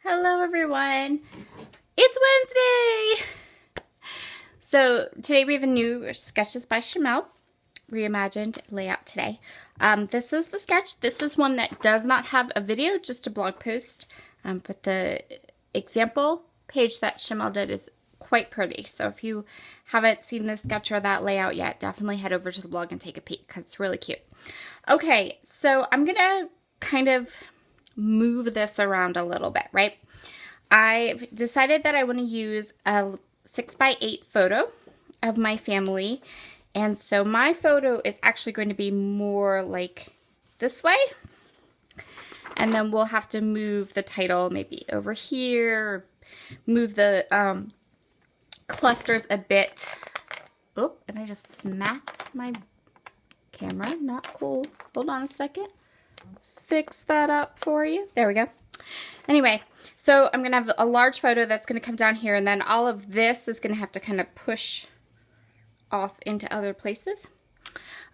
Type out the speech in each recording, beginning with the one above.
Hello everyone! It's Wednesday! So today we have a new Sketches by Shimelle Reimagined layout today. This is the sketch. This is one that does not have a video, just a blog post. But the example page that Shimelle did is quite pretty. So if you haven't seen this sketch or that layout yet, definitely head over to the blog and take a peek because it's really cute. Okay, so I'm going to kind of move this around a little bit, right? I've decided that I want to use a 6x8 photo of my family, and so my photo is actually going to be more like this way, and then we'll have to move the title maybe over here, move the clusters a bit. Oh, and I just smacked my camera. Not cool. Hold on a second. Fix that up for you. There we go. Anyway, so I'm going to have a large photo that's going to come down here, and then all of this is going to have to kind of push off into other places.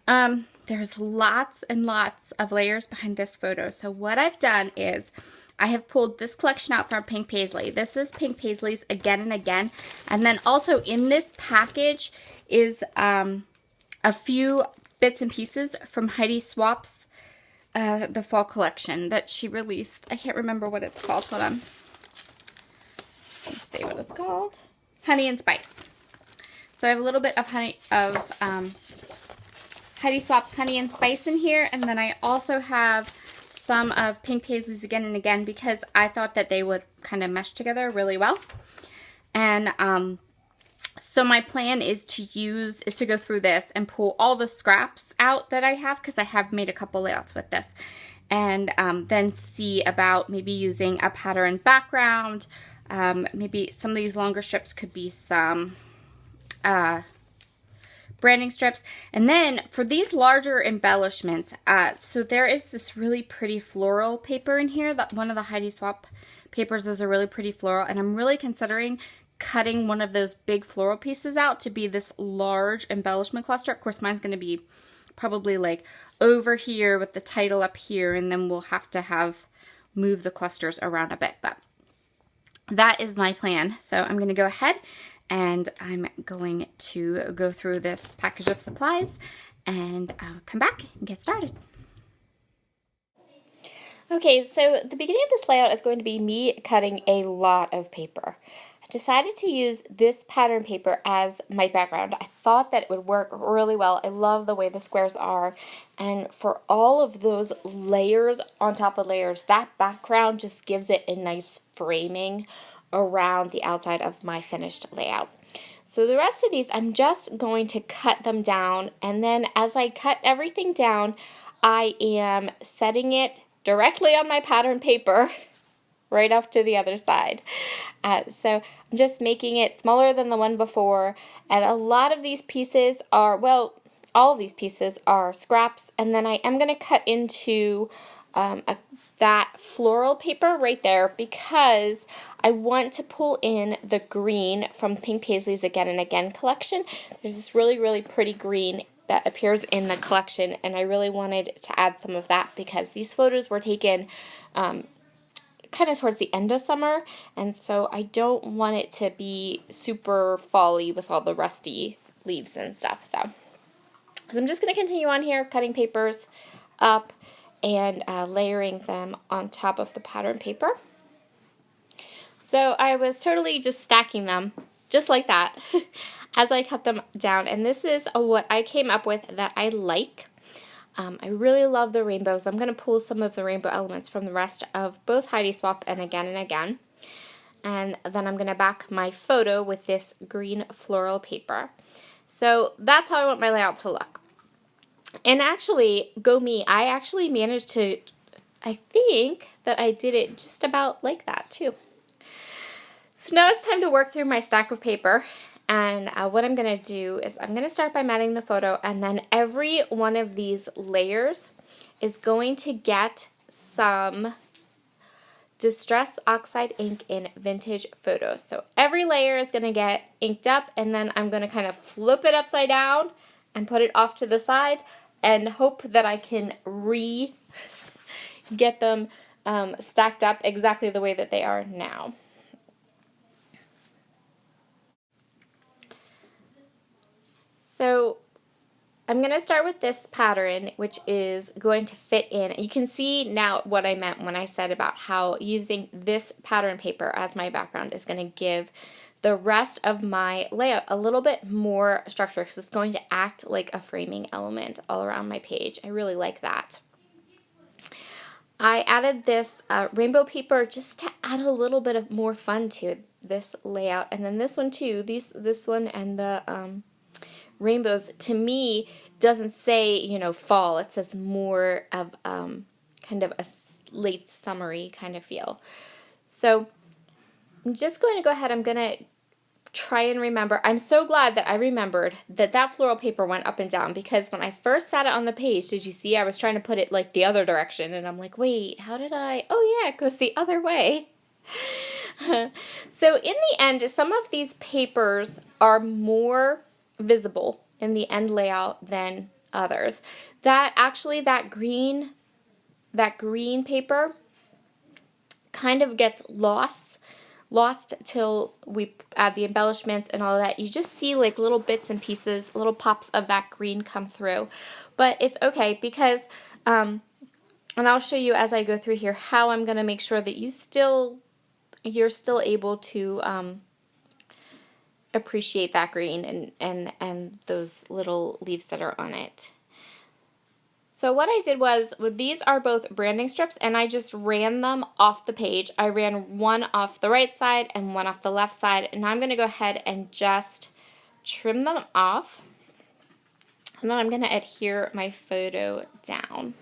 There's lots and lots of layers behind this photo. So what I've done is I have pulled this collection out from Pink Paisley. This is Pink Paisley's Again and Again. And then also in this package is a few bits and pieces from Heidi Swapp's the fall collection that she released. I can't remember what it's called. Hold on. Let's see what it's called. Honey and Spice. So I have a little bit of Heidi Swapp's Honey and Spice in here, and then I also have some of Pink Paisley's Again and Again because I thought that they would kind of mesh together really well. And so my plan is to go through this and pull all the scraps out that I have, because I have made a couple layouts with this, and then see about maybe using a pattern background. Maybe some of these longer strips could be some branding strips. And then for these larger embellishments, so there is this really pretty floral paper in here. That one of the Heidi Swap papers is a really pretty floral, and I'm really considering cutting one of those big floral pieces out to be this large embellishment cluster. Of course, mine's going to be probably like over here with the title up here, and then we'll have to move the clusters around a bit, but that is my plan. So I'm going to go ahead and I'm going to go through this package of supplies and come back and get started. Okay, so the beginning of this layout is going to be me cutting a lot of paper. Decided to use this pattern paper as my background. I thought that it would work really well. I love the way the squares are, and for all of those layers on top of layers, that background just gives it a nice framing around the outside of my finished layout. So the rest of these, I'm just going to cut them down, and then as I cut everything down, I am setting it directly on my pattern paper right off to the other side. So I'm just making it smaller than the one before, and a lot of these pieces are, well, all of these pieces are scraps, and then I am going to cut into that floral paper right there because I want to pull in the green from Pink Paisley's Again and Again collection. There's this really, really pretty green that appears in the collection, and I really wanted to add some of that because these photos were taken kind of towards the end of summer, and so I don't want it to be super fall-y with all the rusty leaves and stuff. So I'm just going to continue on here, cutting papers up and layering them on top of the pattern paper. So I was totally just stacking them just like that as I cut them down, and this is what I came up with that I like. I really love the rainbows. I'm going to pull some of the rainbow elements from the rest of both Heidi Swap and Again. And then I'm going to back my photo with this green floral paper. So that's how I want my layout to look. And actually, go me, I actually managed to, I think that I did it just about like that too. So now it's time to work through my stack of paper. And what I'm going to do is I'm going to start by matting the photo, and then every one of these layers is going to get some Distress Oxide ink in Vintage Photos. So every layer is going to get inked up, and then I'm going to kind of flip it upside down and put it off to the side and hope that I can get them stacked up exactly the way that they are now. So I'm going to start with this pattern, which is going to fit in. You can see now what I meant when I said about how using this pattern paper as my background is going to give the rest of my layout a little bit more structure, because it's going to act like a framing element all around my page. I really like that. I added this rainbow paper just to add a little bit of more fun to this layout, and then this one too. This one and the rainbows, to me, doesn't say, you know, fall. It says more of kind of a late summery kind of feel. So I'm just going to go ahead. I'm going to try and remember. I'm so glad that I remembered that that floral paper went up and down, because when I first sat it on the page, did you see I was trying to put it like the other direction, and I'm like, wait, how did I? Oh yeah, it goes the other way. So in the end, some of these papers are more visible in the end layout than others. That actually, that green paper kind of gets lost till we add the embellishments and all of that. You just see like little bits and pieces, little pops of that green come through. But it's okay, because and I'll show you as I go through here how I'm going to make sure that you're still able to appreciate that green and those little leaves that are on it. So what I did was, these are both branding strips, and I just ran them off the page. I ran one off the right side and one off the left side, and now I'm going to go ahead and just trim them off, and then I'm going to adhere my photo down.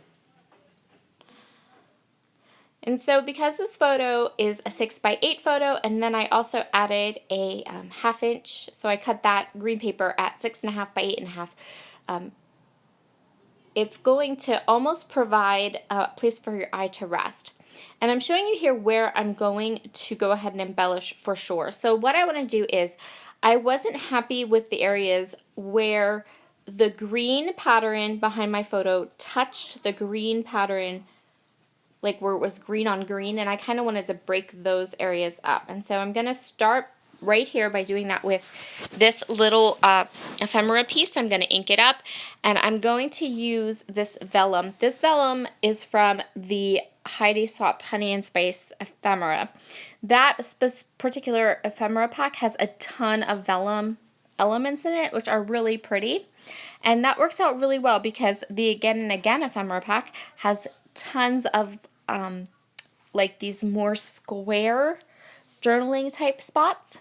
And so because this photo is a 6x8 photo, and then I also added a 1/2 inch, so I cut that green paper at 6.5 by 8.5. It's going to almost provide a place for your eye to rest. And I'm showing you here where I'm going to go ahead and embellish for sure. So what I want to do is, I wasn't happy with the areas where the green pattern behind my photo touched the green pattern, like where it was green on green, and I kind of wanted to break those areas up. And so I'm going to start right here by doing that with this little ephemera piece. I'm going to ink it up, and I'm going to use this vellum. This vellum is from the Heidi Swapp Honey and Spice ephemera. That particular ephemera pack has a ton of vellum elements in it, which are really pretty. And that works out really well, because the Again and Again ephemera pack has tons of like these more square journaling type spots.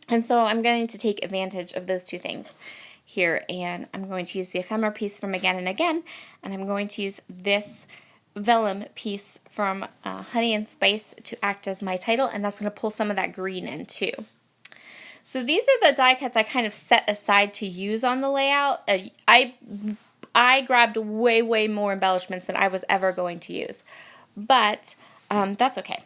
And so I'm going to take advantage of those two things here, and I'm going to use the ephemera piece from Again and Again, and I'm going to use this vellum piece from Honey and Spice to act as my title, and that's going to pull some of that green in too. So these are the die cuts I kind of set aside to use on the layout. I grabbed way more embellishments than I was ever going to use, but that's okay.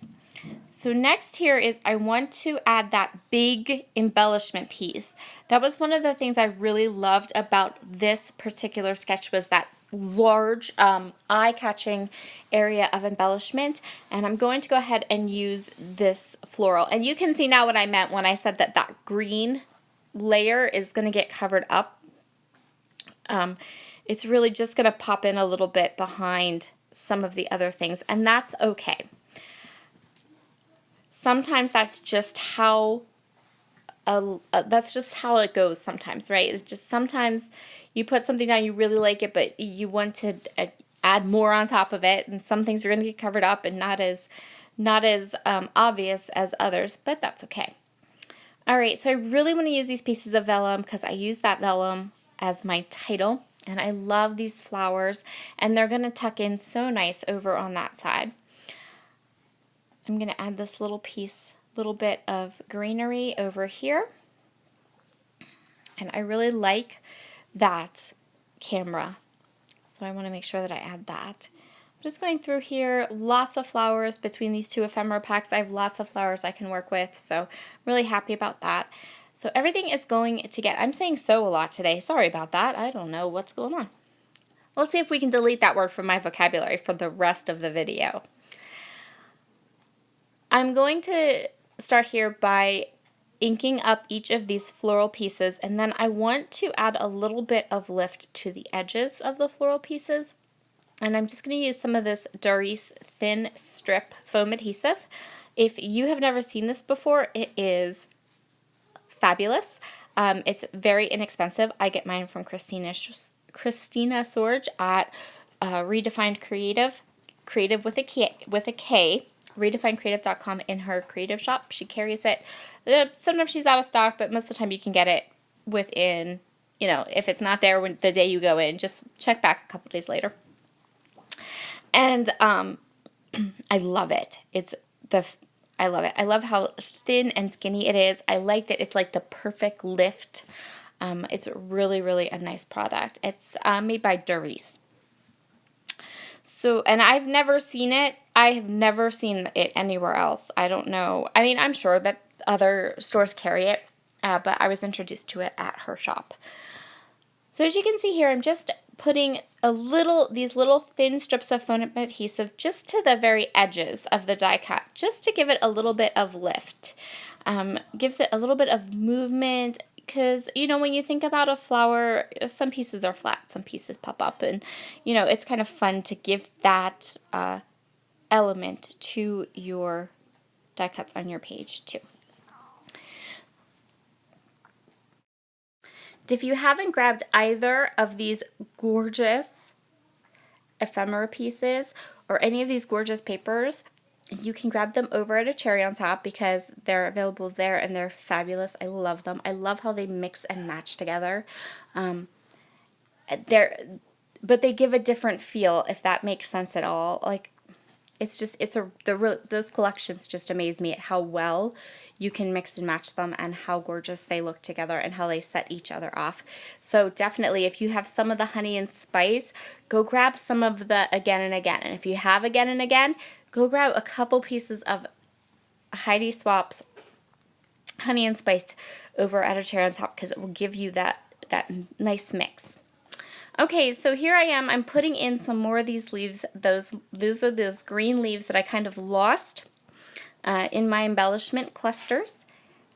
So next here is, I want to add that big embellishment piece. That was one of the things I really loved about this particular sketch, was that large eye-catching area of embellishment, and I'm going to go ahead and use this floral. And you can see now what I meant when I said that that green layer is going to get covered up. It's really just going to pop in a little bit behind some of the other things, and that's okay. Sometimes that's just how it goes sometimes, right? It's just sometimes you put something down, you really like it, but you want to add more on top of it, and some things are going to get covered up and not as obvious as others, but that's okay. All right, so I really want to use these pieces of vellum, because I use that vellum as my title, and I love these flowers, and they're going to tuck in so nice over on that side. I'm going to add this little bit of greenery over here. And I really like that camera, so I want to make sure that I add that. I'm just going through here, lots of flowers between these two ephemera packs. I have lots of flowers I can work with, so I'm really happy about that. So everything is going to get, I'm saying so a lot today. Sorry about that. I don't know what's going on. Let's see if we can delete that word from my vocabulary for the rest of the video. I'm going to start here by inking up each of these floral pieces, and then I want to add a little bit of lift to the edges of the floral pieces. And I'm just going to use some of this Doris Thin Strip Foam Adhesive. If you have never seen this before, it is fabulous. It's very inexpensive. I get mine from Christina Sorge at Redefined Creative with a K, redefinedcreative.com in her creative shop. She carries it. Sometimes she's out of stock, but most of the time you can get it within, if it's not there when the day you go in, just check back a couple days later. And I love it. I love it. I love how thin and skinny it is. I like that it's like the perfect lift. It's really, really a nice product. It's made by Doris. So, and I've never seen it. I have never seen it anywhere else. I don't know. I mean, I'm sure that other stores carry it, but I was introduced to it at her shop. So as you can see here, I'm just putting these little thin strips of foam adhesive just to the very edges of the die cut, just to give it a little bit of lift. Gives it a little bit of movement, because, when you think about a flower, some pieces are flat, some pieces pop up, and, it's kind of fun to give that element to your die cuts on your page too. If you haven't grabbed either of these gorgeous ephemera pieces or any of these gorgeous papers, you can grab them over at a Cherry on Top because they're available there and they're fabulous. I love them. I love how they mix and match together. But they give a different feel, if that makes sense at all. Like, those collections just amaze me at how well you can mix and match them and how gorgeous they look together and how they set each other off. So definitely, if you have some of the Honey and Spice, go grab some of the Again and Again. And if you have Again and Again, go grab a couple pieces of Heidi Swapp's Honey and Spice over at a Cherry on Top, because it will give you that nice mix. Okay, so here I am. I'm putting in some more of these leaves. Those are those green leaves that I kind of lost in my embellishment clusters.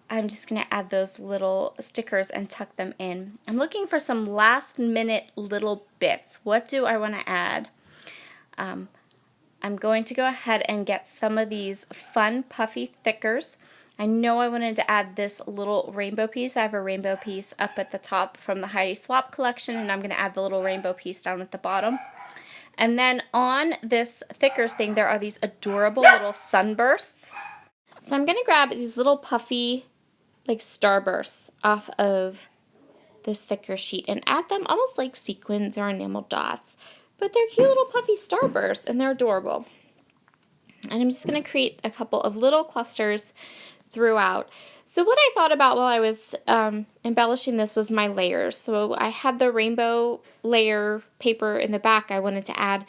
I'm just going to add those little stickers and tuck them in. I'm looking for some last minute little bits. What do I want to add? I'm going to go ahead and get some of these fun puffy thickers. I know I wanted to add this little rainbow piece. I have a rainbow piece up at the top from the Heidi Swap collection, and I'm going to add the little rainbow piece down at the bottom. And then on this thickers thing, there are these adorable little sunbursts. So I'm going to grab these little puffy, like, starbursts off of this thicker sheet and add them almost like sequins or enamel dots. But they're cute little puffy starbursts, and they're adorable. And I'm just going to create a couple of little clusters throughout. So what I thought about while I was embellishing this was my layers. So I had the rainbow layer paper in the back. I wanted to add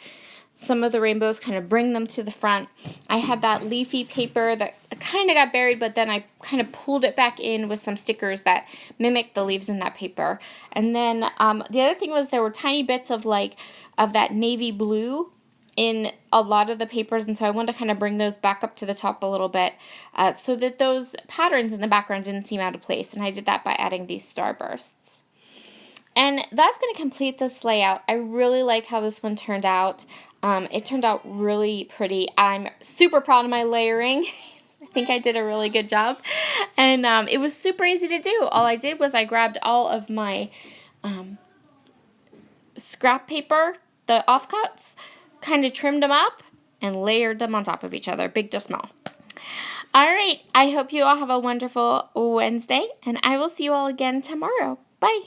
some of the rainbows, kind of bring them to the front. I had that leafy paper that kind of got buried, but then I kind of pulled it back in with some stickers that mimicked the leaves in that paper. And then the other thing was there were tiny bits of that navy blue in a lot of the papers, and so I wanted to kind of bring those back up to the top a little bit so that those patterns in the background didn't seem out of place, and I did that by adding these starbursts. And that's going to complete this layout. I really like how this one turned out. It turned out really pretty. I'm super proud of my layering. I think I did a really good job, and it was super easy to do. All I did was I grabbed all of my scrap paper, the offcuts, kind of trimmed them up and layered them on top of each other, big to small. All right, I hope you all have a wonderful Wednesday, and I will see you all again tomorrow. Bye.